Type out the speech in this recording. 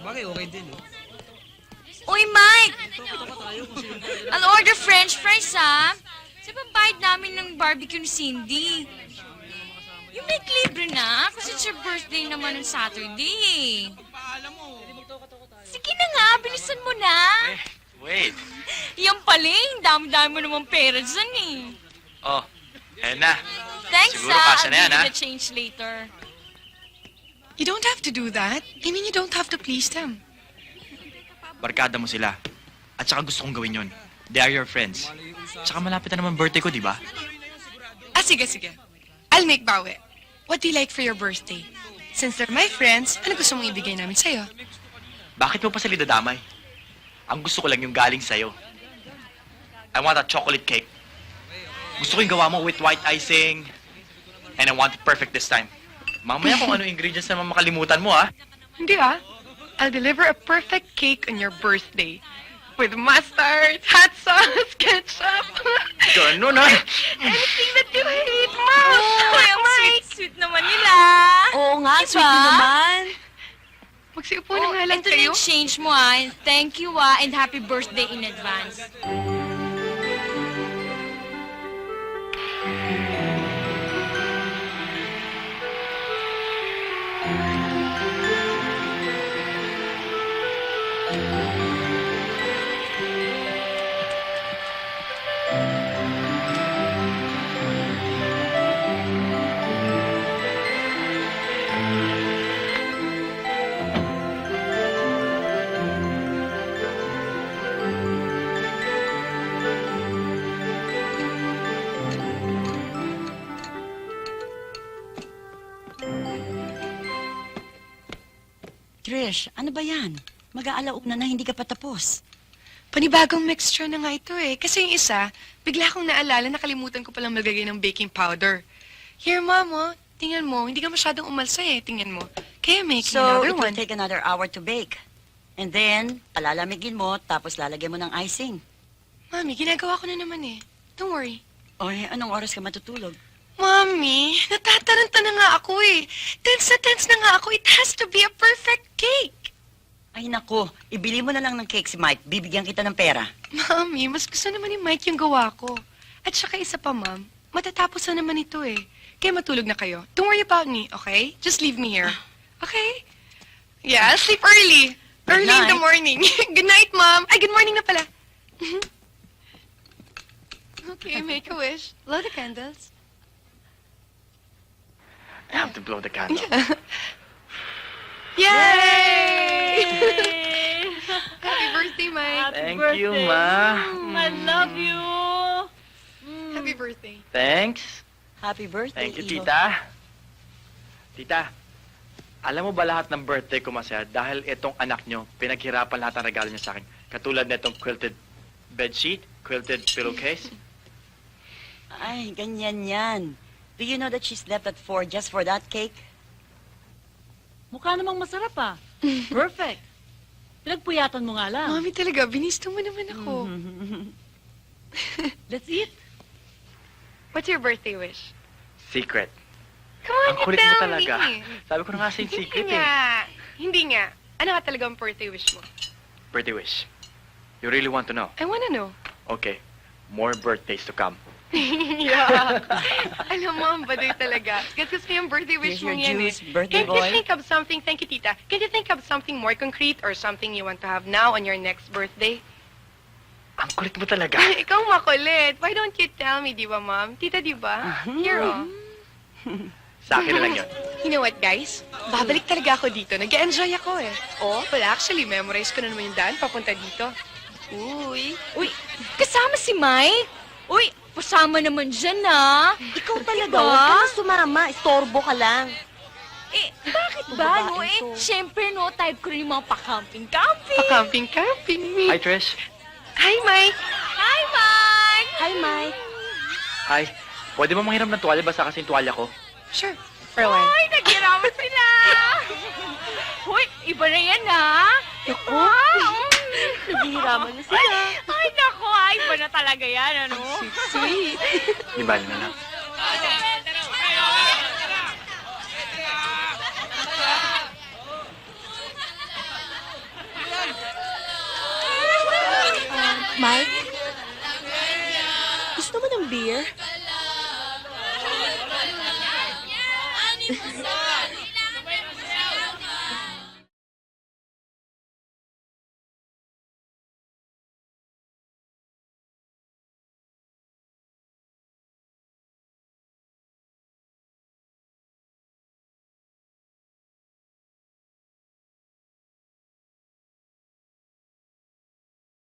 Bagay, okay din, no? Uy, Mike! I'll order french fries, ha? Sa pambayad namin ng barbecue ni Cindy. Yung Mike libre na, kasi it's your birthday naman on Saturday, eh. Sige na nga, bilisan mo na. Wait. Yan pala, eh. Dami-dami mo naman pera dyan, eh. Oh, ayan na. Thanks, Siguro ha? kasya na yan, I'll ha? give you the change later. You don't have to do that. I mean, you don't have to please them. Barkada mo sila. At saka gusto kong gawin yon. They are your friends. Tsaka malapit na naman birthday ko, di ba? Sige. I'll make bawi. What do you like for your birthday? Since they're my friends, ano gusto mong ibigay namin sa'yo? Bakit mo pa sila dadamay? Ang gusto ko lang yung galing sa'yo. I want a chocolate cake. Gusto ko yung gawa mo with white icing. And I want it perfect this time. Mamaya kung ano ingredients naman makalimutan mo, ha? Hindi I'll deliver a perfect cake on your birthday. With mustard, hot sauce, ketchup. Ganun, ha? Anything that you hate, Mom! Uy, ang sweet-sweet naman nila. Oo nga, Diba? sweet mo naman. Magsiupo na nga lang ito na kayo. yung change mo, ha? Thank you, ha? And happy birthday in advance. Trish, ano ba yan? Mag-aalauna na hindi ka pa tapos. Panibagong mixture na nga ito eh. Kasi yung isa, bigla kong naalala, nakalimutan ko palang maglagay ng baking powder. Here, Mom, oh. Tingnan mo, hindi ka masyadong umalsa eh. Tingnan mo. Kaya make So, another it will one. take another hour to bake. And then, palalamigin mo, tapos lalagyan mo ng icing. Mami, ginagawa ko na naman eh. Don't worry. Oy, anong oras ka matutulog? Mami, natataranta na nga ako eh. Tense na nga ako. It has to be a perfect cake. Ay nako, ibili mo na lang ng cake si Mike. Bibigyan kita ng pera. Mami, mas gusto naman ni Mike yung gawa ko. At saka isa pa, Ma'am, matatapos na naman ito eh. Kaya matulog na kayo. Don't worry about me, okay? Just leave me here. Okay? Yeah, I'll sleep early. Good Early in the night. morning. Good night, Mom. Ay, good morning na pala. Okay, make a wish. Blow the candles. I have to blow the candle. Yay! Happy birthday, Mike. Thank you, Ma. I love you. Happy birthday. Thanks. Happy birthday, Thank you, Iho. Tita. Tita, alam mo ba lahat ng birthday ko masaya dahil itong anak nyo, pinaghirapan lahat ng regalo niya sa akin. Katulad na itong quilted bedsheet, quilted pillowcase. Ay, ganyan yan. Do you know that she slept at 4 just for that cake? Mukha namang masarap ah. Perfect. Pinagpuyatan mo nga lang. Mami talaga, binisto mo naman ako. Let's eat. What's your birthday wish? Secret. Come on, Ang you kulit mo tell talaga. me. Sabi ko na nga sa'yo secret Hindi eh. nga. Hindi nga. Ano ka talaga ang birthday wish mo? Birthday wish. You really want to know? I wanna know. Okay. More birthdays to come. Yeah. Alam mo, ang baduy talaga. Kasi yung birthday wish Here's mo your yan juice, eh. birthday Can't you boy. think of something, thank you, tita. Can you think of something more concrete or something you want to have now on your next birthday? Ang kulit mo talaga. Ikaw makulit. Why don't you tell me, di ba, Mom? Tita, di ba? Here, oh. Sa akin na lang yun. You know what, guys? Babalik talaga ako dito. Nag-enjoy ako eh. Oh, well, actually, memorize ko na naman yung daan papunta dito. Uy, kasama si Mike? Uy, pasama naman dyan, ha? Ikaw talaga, Diba? huwag ka na sumama. Istorbo ka lang. Eh, bakit ba, no? Babae Eh, to. syempre, no, type ko rin yung mga pa-camping-camping. Pa-camping-camping. Hi, Trish. Hi, Mike. Hi, Mike! Hi, Mike. Hi. Pwede ba manghiram ng tuwalya? Basta kasi yung tuwalya ko. Sure. For a while. Ay, naghiraman sila! Hoy, iba na yan, ha? Naku. Ah, Naghihiraman na sila. Ay, naku, ha? Iba na talaga yan, ano? Sweet. Di bali na lang. Mike? Gusto mo ng beer?